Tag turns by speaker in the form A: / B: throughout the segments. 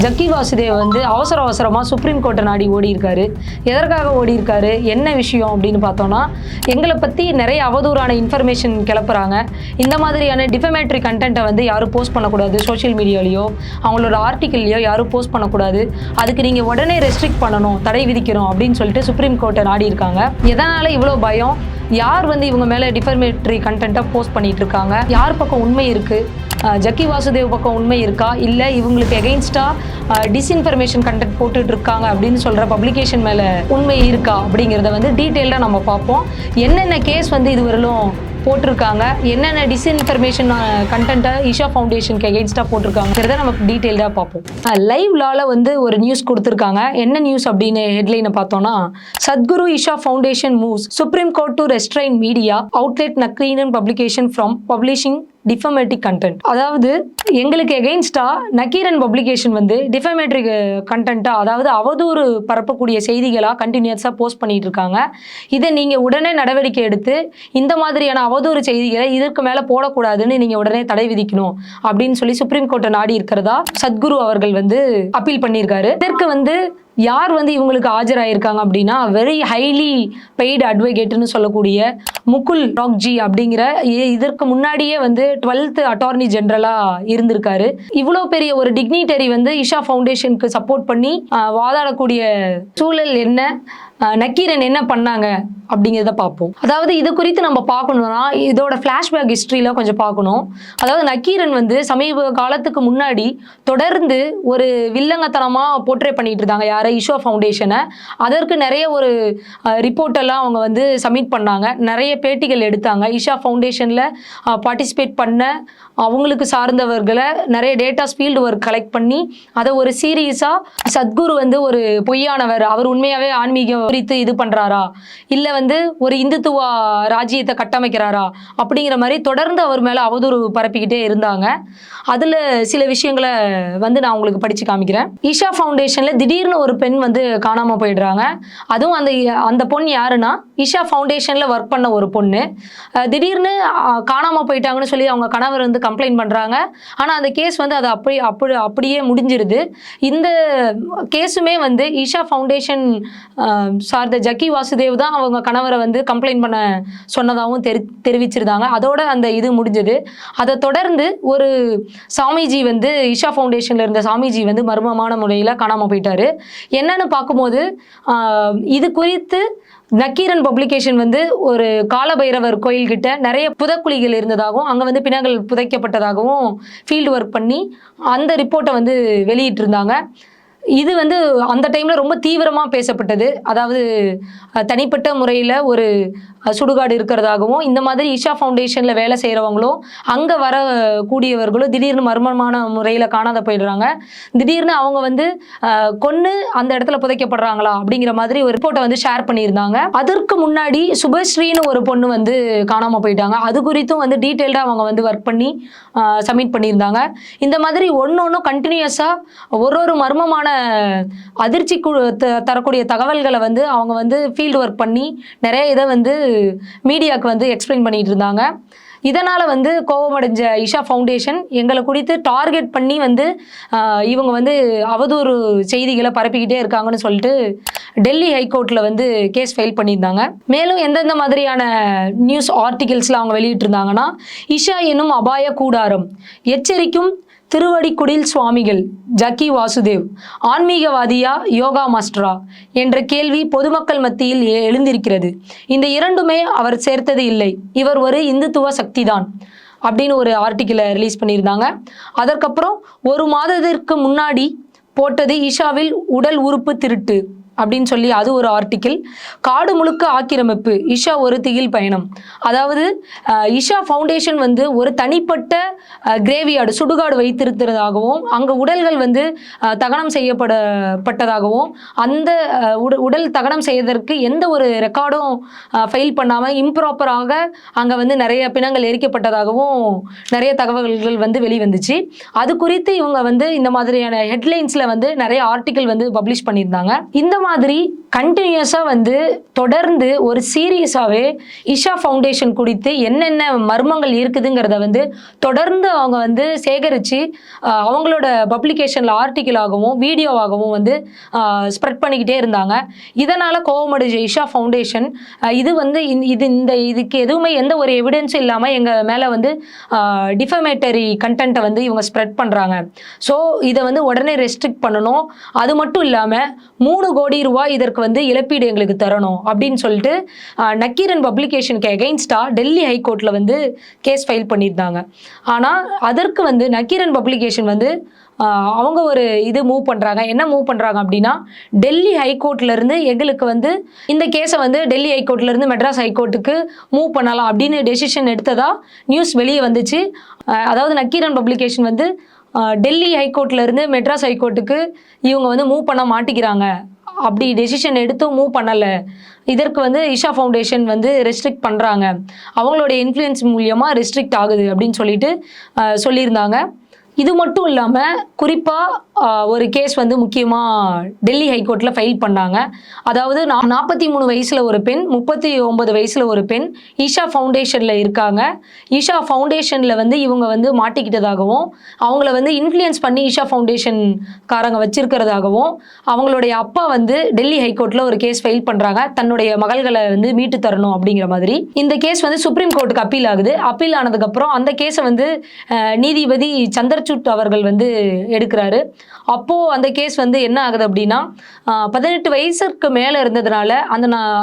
A: ஜக்கி வாசுதேவ் வந்து அவசரமாக சுப்ரீம் கோர்ட்டை நாடி ஓடி இருக்காரு. எதற்காக ஓடி இருக்காரு, என்ன விஷயம் அப்படின்னு பார்த்தோம்னா, எங்களை பற்றி நிறைய அவதூறான இன்ஃபர்மேஷன் கிளப்புறாங்க. இந்த மாதிரியான டிஃபமேட்ரி கண்டென்ட்டை வந்து யாரும் போஸ்ட் பண்ணக்கூடாது, சோஷியல் மீடியாலேயோ அவங்களோட ஆர்டிக்கல்லையோ யாரும் போஸ்ட் பண்ணக்கூடாது, அதுக்கு நீங்கள் உடனே ரெஸ்ட்ரிக்ட் பண்ணணும், தடை விதிக்கணும் அப்படின்னு சொல்லிட்டு சுப்ரீம் கோர்ட்டை நாடி இருக்காங்க. எதனால் இவ்வளோ பயம், யார் வந்து இவங்க மேலே டிஃபமேட்ரி கண்டென்ட்டை போஸ்ட் பண்ணிட்டு இருக்காங்க, யார் பக்கம் உண்மை இருக்குது, ஜக்கி வாசுதேவ் பக்கம் உண்மை இருக்கா, இல்லை இவங்களுக்கு எகெயின்ஸ்டாக டிஸ்இன்ஃபர்மேஷன் கண்டென்ட் போட்டுட்டு இருக்காங்க அப்படின்னு சொல்கிற பப்ளிகேஷன் மேலே உண்மை இருக்கா அப்படிங்கிறத வந்து டீட்டெயில்டாக நம்ம பார்ப்போம். என்னென்ன கேஸ் வந்து இதுவரையிலும் போட்டிருக்காங்க, என்னென்ன டிஸ்இன்ஃபர்மேஷன் கண்டென்ட்டை இஷா ஃபவுண்டேஷனுக்கு எகெயின்ஸ்டாக போட்டிருக்காங்கிறத நம்ம டீட்டெயில்டாக பார்ப்போம். லைவ் லால வந்து ஒரு நியூஸ் கொடுத்துருக்காங்க. என்ன நியூஸ் அப்படின்னு ஹெட்லைனை பார்த்தோம்னா, Sadhguru Isha foundation moves supreme court to restrain media outlet Nakkeeran publication from publishing defamatory content. அதாவது எங்களுக்கு எகெயின்ஸ்டா நக்கீரன் பப்ளிகேஷன் வந்து டிஃபமேட்ரி கண்டென்ட்டா, அதாவது அவதூறு பரப்பக்கூடிய செய்திகளாக கண்டினியூஸாக போஸ்ட் பண்ணிட்டு இருக்காங்க. இதை நீங்கள் உடனே நடவடிக்கை எடுத்து இந்த மாதிரியான அவதூறு செய்திகளை இதற்கு மேலே போடக்கூடாதுன்னு நீங்கள் உடனே தடை விதிக்கணும் அப்படின்னு சொல்லி சுப்ரீம் கோர்ட்டை நாடி இருக்கிறதா சத்குரு அவர்கள் வந்து அப்பீல் பண்ணியிருக்காரு. இதற்கு வந்து யார் வந்து இவங்களுக்கு ஆஜராயிருக்காங்க அப்படின்னா, வெரி ஹைலி பெய்டு அட்வொகேட்னு சொல்லக்கூடிய முகுல் ராக்ஜி அப்படிங்கிற இதற்கு முன்னாடியே வந்து 12th அட்டார்னி ஜெனரலாக இருந்திருக்காரு. இவ்வளோ பெரிய ஒரு டிக்னிட்டரி வந்து இஷா ஃபவுண்டேஷனுக்கு சப்போர்ட் பண்ணி வாதாடக்கூடிய சூழல் என்ன, நக்கீரன் என்ன பண்ணாங்க அப்படிங்கிறத பார்ப்போம். அதாவது இது குறித்து நம்ம பார்க்கணும்னா இதோட ஃப்ளாஷ்பேக் ஹிஸ்ட்ரியில் கொஞ்சம் பார்க்கணும். அதாவது நக்கீரன் வந்து சமீப காலத்துக்கு முன்னாடி தொடர்ந்து ஒரு வில்லங்கத்தனமாக போர்ட்ரே பண்ணிட்டு இருந்தாங்க யாரை, இஷா ஃபவுண்டேஷனை. அதற்கு நிறைய ஒரு ரிப்போர்ட் எல்லாம் அவங்க வந்து சப்மிட் பண்ணாங்க, நிறைய பேட்டிகள் எடுத்தாங்க. இஷா ஃபவுண்டேஷனில் பார்ட்டிசிபேட் பண்ண அவங்களுக்கு சார்ந்தவர்களை நிறைய டேட்டாஸ் ஃபீல்டு ஒர்க் கலெக்ட் பண்ணி அதை ஒரு சீரியஸாக சத்குரு வந்து ஒரு பொய்யானவர், அவர் உண்மையாகவே ஆன்மீகம் குறித்து இது பண்ணுறாரா, இல்லை வந்து ஒரு இந்துத்துவ ராஜ்யத்தை கட்டமைக்கிறாரா அப்படிங்கிற மாதிரி தொடர்ந்து அவர் மேலே அவதூறு பரப்பிக்கிட்டே இருந்தாங்க. அதில் சில விஷயங்களை வந்து நான் உங்களுக்கு படித்து காமிக்கிறேன். இஷா ஃபவுண்டேஷனில் திடீர்னு ஒரு பெண் வந்து காணாமல் போயிடுறாங்க. அதுவும் அந்த பொண்ணு யாருன்னா, இஷா ஃபவுண்டேஷனில் ஒர்க் பண்ண ஒரு பொண்ணு. திடீர்னு காணாமல் போயிட்டாங்கன்னு சொல்லி அவங்க கணவர் வந்து கம்ப்ளைண்ட் பண்ணுறாங்க. ஆனால் அந்த கேஸ் வந்து அது அப்படியே முடிஞ்சிருது. இந்த கேஸுமே வந்து இஷா ஃபவுண்டேஷன் சார்ந்த ஜக்கி வாசுதேவ் தான் அவங்க கணவரை வந்து கம்ப்ளைண்ட் பண்ண சொன்னதாகவும் தெரிவிச்சிருந்தாங்க. அதோட அந்த இது முடிஞ்சது. அதை தொடர்ந்து ஒரு சாமிஜி வந்து இஷா ஃபவுண்டேஷனில் இருந்த சாமிஜி வந்து மர்மமான முறையில் காணாமல் போயிட்டாரு. என்னன்னு பார்க்கும்போது இது குறித்து நக்கீரன் பப்ளிகேஷன் வந்து ஒரு காலபைரவர் கோயில்கிட்ட நிறைய புதக்குழிகள் இருந்ததாகவும் அங்கே வந்து பிணங்கள் புதைக்கப்பட்டதாகவும் ஃபீல்டு ஒர்க் பண்ணி அந்த ரிப்போர்ட்டை வந்து வெளியிட்டிருந்தாங்க. இது வந்து அந்த டைமில் ரொம்ப தீவிரமாக பேசப்பட்டது. அதாவது தனிப்பட்ட முறையில் ஒரு சுடுகாடு இருக்கிறதாகவும், இந்த மாதிரி இஷா ஃபவுண்டேஷனில் வேலை செய்கிறவங்களும் அங்கே வரக்கூடியவர்களும் திடீர்னு மர்மமான முறையில் காணாத போயிடுறாங்க. திடீர்னு அவங்க வந்து கொன்று அந்த இடத்துல புதைக்கப்படுறாங்களா அப்படிங்கிற மாதிரி ஒரு ரிப்போர்ட்டை வந்து ஷேர் பண்ணியிருந்தாங்க. அதற்கு முன்னாடி சுபஸ்ரீன்னு ஒரு பொண்ணு வந்து காணாமல் போயிட்டாங்க. அது குறித்தும் வந்து டீட்டெயில்டாக அவங்க வந்து ஒர்க் பண்ணி சப்மிட் பண்ணியிருந்தாங்க. இந்த மாதிரி ஒன்று கண்டினியூஸாக ஒரு மர்மமான அதிர்ச்சி தரக்கூடிய தகவல்களை வந்து அவங்க வந்து ஃபீல்டு ஒர்க் பண்ணி நிறைய இதை வந்து மீடியாவுக்கு வந்து எக்ஸ்பிளைன் பண்ணிட்டு இருந்தாங்க. இதனால் வந்து கோபமடைஞ்ச இஷா ஃபவுண்டேஷன் எங்களை குறித்து டார்கெட் பண்ணி வந்து இவங்க வந்து அவதூறு செய்திகளை பரப்பிக்கிட்டே இருக்காங்கன்னு சொல்லிட்டு டெல்லி ஹைகோர்ட்டில் வந்து கேஸ் ஃபைல் பண்ணியிருந்தாங்க. மேலும் எந்தெந்த மாதிரியான நியூஸ் ஆர்டிகிள்ஸில் அவங்க வெளியிட்டிருந்தாங்கன்னா, இஷா என்னும் அபாய கூடாரம், எச்சரிக்கும் திருவடிக்குடில் சுவாமிகள் ஜக்கி வாசுதேவ் ஆன்மீகவாதியா யோகா மாஸ்டரா என்ற கேள்வி பொதுமக்கள் மத்தியில் எழுந்திருக்கிறது. இந்த இரண்டுமே அவர் சேர்த்தது இல்லை, இவர் ஒரு இந்துத்துவ சக்திதான் அப்படின்னு ஒரு ஆர்டிக்கிளை ரிலீஸ் பண்ணியிருந்தாங்க. அதற்கப்புறம் ஒரு மாதத்திற்கு முன்னாடி போட்டது இஷாவில் உடல் உறுப்பு திருட்டு அப்படின்னு சொல்லி அது ஒரு ஆர்டிக்கிள். காடு முழுக்க ஆக்கிரமிப்பு, இஷா ஒரு திகில் பயணம். அதாவது இஷா ஃபவுண்டேஷன் வந்து ஒரு தனிப்பட்ட கிரேவியார்டு சுடுகாடு வைத்திருக்கிறதாகவும் அங்கே உடல்கள் வந்து தகனம் செய்யப்பட்டதாகவும் அந்த உடல் தகனம் செய்வதற்கு எந்த ஒரு ரெக்கார்டும் ஃபைல் பண்ணாமல் இம்ப்ராப்பராக அங்கே வந்து நிறைய பிணங்கள் எரிக்கப்பட்டதாகவும் நிறைய தகவல்கள் வந்து வெளிவந்துச்சு. அது குறித்து இவங்க வந்து இந்த மாதிரியான ஹெட்லைன்ஸில் வந்து நிறைய ஆர்டிக்கிள் வந்து பப்ளிஷ் பண்ணியிருந்தாங்க. இந்த மாதிரி கண்டினியூஸாக வந்து தொடர்ந்து ஒரு சீரியஸாகவே இஷா ஃபவுண்டேஷன் குறித்து என்னென்ன மர்மங்கள் இருக்குதுங்கிறத வந்து தொடர்ந்து அவங்க வந்து சேகரித்து அவங்களோட பப்ளிகேஷனில் ஆர்டிக்கிளாகவும் வீடியோவாகவும் வந்து ஸ்ப்ரெட் பண்ணிக்கிட்டே இருந்தாங்க. இதனால் கோவமடைஞ்ச இஷா ஃபவுண்டேஷன் இது வந்து இதுக்கு எதுவுமே எந்த ஒரு எவிடன்ஸும் இல்லாமல் எங்கள் மேலே வந்து டிஃபமேட்டரி கண்டென்ட்டை வந்து இவங்க ஸ்ப்ரெட் பண்ணுறாங்க. ஸோ இதை வந்து உடனே ரெஸ்ட்ரிக்ட் பண்ணணும். அது மட்டும் இல்லாமல் 3 கோடி ரூபாய் இதற்கு வந்து இழப்பீடு எங்களுக்கு தரணும் அப்படின்னு சொல்லிட்டு நக்கீரன் பப்ளிகேஷனுக்கு எகைன்ஸ்டா டெல்லி ஹைகோர்ட்ல வந்து கேஸ் ஃபைல் பண்ணியிருந்தாங்க. ஆனால் அதற்கு வந்து நக்கீரன் பப்ளிகேஷன் வந்து அவங்க ஒரு இது மூவ் பண்ணுறாங்க. என்ன மூவ் பண்ணுறாங்க அப்படின்னா, டெல்லி ஹைகோர்ட்லேருந்து எங்களுக்கு வந்து இந்த கேஸை வந்து டெல்லி ஹைகோர்ட்லேருந்து மெட்ராஸ் ஹைகோர்ட்டுக்கு மூவ் பண்ணலாம் அப்படின்னு டெசிஷன் எடுத்ததா நியூஸ் வெளியே வந்துச்சு. அதாவது நக்கீரன் பப்ளிகேஷன் வந்து டெல்லி ஹைகோர்ட்லேருந்து மெட்ராஸ் ஹைகோர்ட்டுக்கு இவங்க வந்து மூவ் பண்ண மாட்டிக்கிறாங்க, அப்படி டெசிஷன் எடுத்தும் மூவ் பண்ணலை, இதற்கு வந்து இஷா ஃபவுண்டேஷன் வந்து ரெஸ்ட்ரிக்ட் பண்ணுறாங்க, அவங்களோட இன்ஃப்ளூயன்ஸ் மூலியமாக ரெஸ்ட்ரிக்ட் ஆகுது அப்படின்னு சொல்லிட்டு சொல்லியிருந்தாங்க. இது மட்டும் இல்லாமல் குறிப்பாக ஒரு கேஸ் வந்து முக்கியமாக டெல்லி ஹைகோர்ட்டில் ஃபைல் பண்ணாங்க. அதாவது 43 வயசில் ஒரு பெண், 39 வயசில் ஒரு பெண் ஈஷா ஃபவுண்டேஷனில் இருக்காங்க. ஈஷா ஃபவுண்டேஷனில் வந்து இவங்க வந்து மாட்டிக்கிட்டதாகவும் அவங்கள வந்து இன்ஃப்ளூயன்ஸ் பண்ணி ஈஷா ஃபவுண்டேஷன் காரங்க வச்சிருக்கிறதாகவும் அவங்களுடைய அப்பா வந்து டெல்லி ஹைகோர்ட்டில் ஒரு கேஸ் ஃபைல் பண்ணுறாங்க, தன்னுடைய மகள்களை வந்து மீட்டு தரணும் அப்படிங்கிற மாதிரி. இந்த கேஸ் வந்து சுப்ரீம் கோர்ட்டுக்கு அப்பீல் ஆகுது. அப்பீல் ஆனதுக்கப்புறம் அந்த கேஸை வந்து நீதிபதி சந்திரசூட் அவர்கள் வந்து எடுக்கிறாரு. அப்போது அந்த கேஸ் வந்து என்ன ஆகுது அப்படின்னா, 18 வயசுக்கு மேலே இருந்ததுனால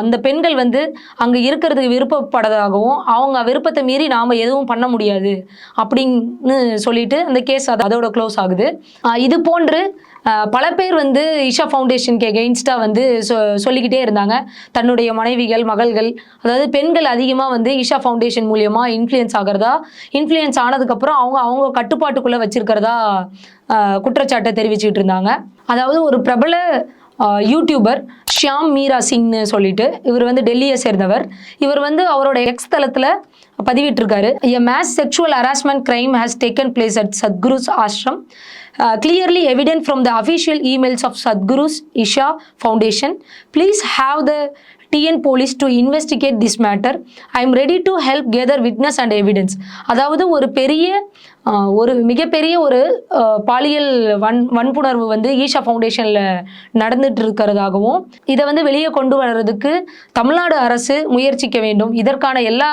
A: அந்த பெண்கள் வந்து அங்கே இருக்கிறதுக்கு விருப்பப்படாததாகவும் அவங்க விருப்பத்தை மீறி நாம் எதுவும் பண்ண முடியாது அப்படின்னு சொல்லிட்டு அந்த கேஸ் அதோட க்ளோஸ் ஆகுது. இது போன்று பல பேர் வந்து இஷா ஃபவுண்டேஷனுக்கு எகெயின்ஸ்டாக வந்து சொல்லிக்கிட்டே இருந்தாங்க. தன்னுடைய மனைவிகள், மகள்கள், அதாவது பெண்கள் அதிகமாக வந்து இஷா ஃபவுண்டேஷன் மூலியமாக இன்ஃப்ளூயன்ஸ் ஆனதுக்கப்புறம் அவங்க கட்டுப்பாட்டுக்குள்ளே வச்சிருக்கிறதா குற்றச்சாட்டை தெரிவிச்சுட்டு இருந்தாங்க. அதாவது ஒரு பிரபல யூடியூபர் ஷியாம் மீரா சிங்னு சொல்லிட்டு இவர் வந்து டெல்லியை சேர்ந்தவர். இவர் வந்து அவரோட எக்ஸ் தளத்தில் பதிவிட்டிருக்காரு, எ mass sexual harassment crime has taken place at Sadhguru's ashram, clearly evident from the official emails of Sadhguru's Isha Foundation. Please have the TN police to investigate this matter. I am ready to help gather witness and evidence. அதாவது ஒரு மிகப்பெரிய ஒரு பாலியல் வன்புணர்வு வந்து ஈஷா ஃபவுண்டேஷனில் நடந்துட்டு இருக்கிறதாகவும் இதை வந்து வெளியே கொண்டு வர்றதுக்கு தமிழ்நாடு அரசு முயற்சிக்க வேண்டும், இதற்கான எல்லா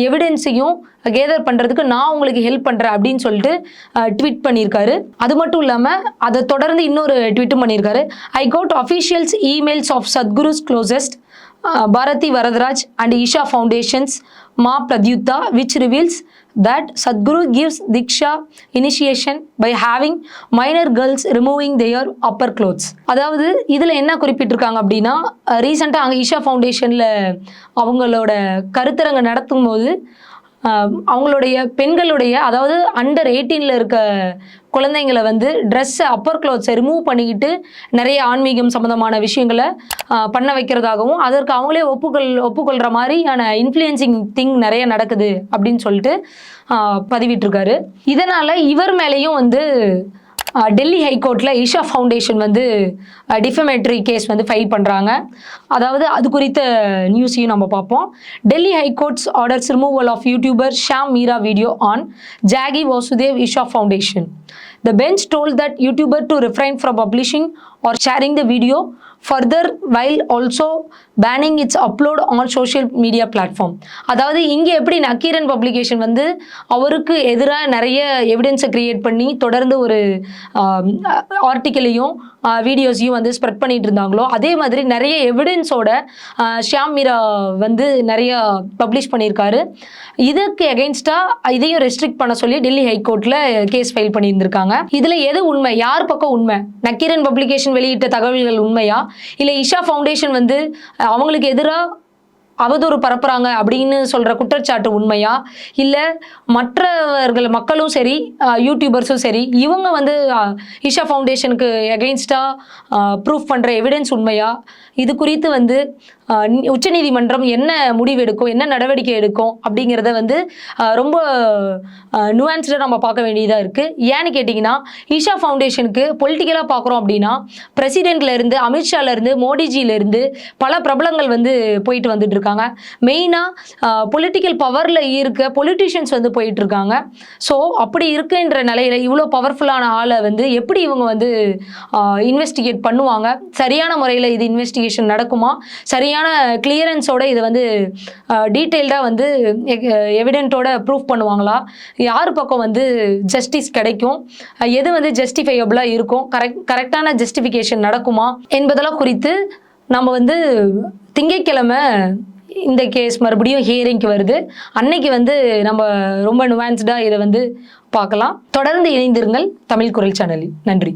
A: எவிடன்ஸையும் கேதர் பண்ணுறதுக்கு நான் உங்களுக்கு ஹெல்ப் பண்ணுறேன் அப்படின்னு சொல்லிட்டு ட்வீட் பண்ணியிருக்காரு. அது மட்டும் இல்லாமல் அதை தொடர்ந்து இன்னொரு ட்வீட்டும் பண்ணியிருக்காரு. I quote officials emails of Sadhguru's closest Bharati Varadraj and Isha Foundation's Ma Pradyuta, which reveals that Sadhguru gives Diksha initiation by having minor girls removing their upper clothes. அதாவது இதில் என்ன குறிப்பிட்டிருக்காங்க அப்படின்னா, ரீசெண்டாக அங்கே ஈஷா ஃபவுண்டேஷனில் அவங்களோட கருத்தரங்க நடத்தும் போது அவங்களுடைய பெண்களுடைய, அதாவது அண்டர் 18 இருக்க குழந்தைங்களை வந்து ட்ரெஸ்ஸை, அப்பர் க்ளோத்ஸை ரிமூவ் பண்ணிக்கிட்டு நிறைய ஆன்மீகம் சம்மந்தமான விஷயங்களை பண்ண வைக்கிறதாகவும் அதற்கு அவங்களே ஒப்புக்கொள்கிற மாதிரியான இன்ஃப்ளூயன்சிங் திங் நிறைய நடக்குது அப்படின்னு சொல்லிட்டு பதிவிட்டிருக்காரு. இதனால் இவர் மேலேயும் வந்து டெல்லி ஹைகோர்ட்டில் ஈஷா ஃபவுண்டேஷன் வந்து டிஃபமேட்டரி கேஸ் வந்து ஃபைல் பண்ணுறாங்க. அதாவது அது குறித்த நியூஸையும் நம்ம பார்ப்போம். Delhi high court's orders removal of YouTuber Shyam Meera video on Jaggi Vasudev Isha foundation. The bench told that YouTuber to refrain from publishing or sharing the video further while also banning its upload on social media platform. அதாவது இங்கே எப்படி Nakkheeran publication வந்து அவருக்கு எதிராக நிறைய எவிடன்ஸை create பண்ணி தொடர்ந்து ஒரு ஆர்டிக்கிளையும் வீடியோஸையும் வந்து ஸ்ப்ரெட் பண்ணிட்டு இருந்தாங்களோ, அதே மாதிரி நிறைய எவிடன்ஸோட ஷியாம் மீரா வந்து நிறைய பப்ளிஷ் பண்ணியிருக்காரு. இதுக்கு எகெயின்ஸ்டாக இதையும் ரெஸ்ட்ரிக்ட் பண்ண சொல்லி டெல்லி ஹைகோர்ட்டில் கேஸ் ஃபைல் பண்ணியிருந்திருக்காங்க. இதில் எது உண்மை, யார் பக்கம் உண்மை? நக்கீரன் பப்ளிகேஷன் வெளியிட்ட தகவல்கள் உண்மையா, இல்லை இஷா ஃபவுண்டேஷன் வந்து அவங்களுக்கு எதிராக அவதூறு பரப்புறாங்க அப்படின்னு சொல்கிற குற்றச்சாட்டு உண்மையா, இல்லை மற்றவர்கள் மக்களும் சரி யூடியூபர்ஸும் சரி இவங்க வந்து ஈஷா ஃபவுண்டேஷனுக்கு எகெயின்ஸ்டாக ப்ரூஃப் பண்ணுற எவிடன்ஸ் உண்மையா, இது குறித்து வந்து உச்சநீதிமன்றம் என்ன முடிவு எடுக்கும், என்ன நடவடிக்கை எடுக்கும் அப்படிங்கிறத வந்து ரொம்ப நுவான்ஸ்டாக நம்ம பார்க்க வேண்டியதாக இருக்குது. ஏன்னு கேட்டிங்கன்னா ஈஷா ஃபவுண்டேஷனுக்கு பொலிட்டிக்கலாக பார்க்குறோம் அப்படின்னா பிரசிடென்ட்லேருந்து அமித்ஷாலேருந்து மோடிஜியிலேருந்து பல பிரபலங்கள் வந்து போயிட்டு வந்துட்டு இருக்காங்க. மெயினாக பொலிட்டிக்கல் பவரில் இருக்க பொலிட்டிஷியன்ஸ் வந்து போயிட்டு இருக்காங்க. ஸோ அப்படி இருக்குன்ற நிலையில் இவ்வளோ பவர்ஃபுல்லான ஆளை வந்து எப்படி இவங்க வந்து இன்வெஸ்டிகேட் பண்ணுவாங்க, சரியான முறையில் இது இன்வெஸ்டிகேஷன் நடக்குமா, சரியான கிளியரன்ஸோட இதை வந்து டீட்டெயில்டாக வந்து எவிடென்ட்டோட ப்ரூஃப் பண்ணுவாங்களா, யார் பக்கம் வந்து ஜஸ்டிஸ் கிடைக்கும், எது வந்து ஜஸ்டிஃபையபிளாக இருக்கும், கரெக்டான ஜஸ்டிஃபிகேஷன் நடக்குமா என்பதெல்லாம் குறித்து நம்ம வந்து திங்கட்கிழமை இந்த கேஸ் மறுபடியும் ஹியரிங்க்கு வருது. அன்னைக்கு வந்து நம்ம ரொம்ப நுவான்ஸ்டாக இதை வந்து பார்க்கலாம். தொடர்ந்து இணைந்திருங்கள் தமிழ் குரல் சேனலில். நன்றி.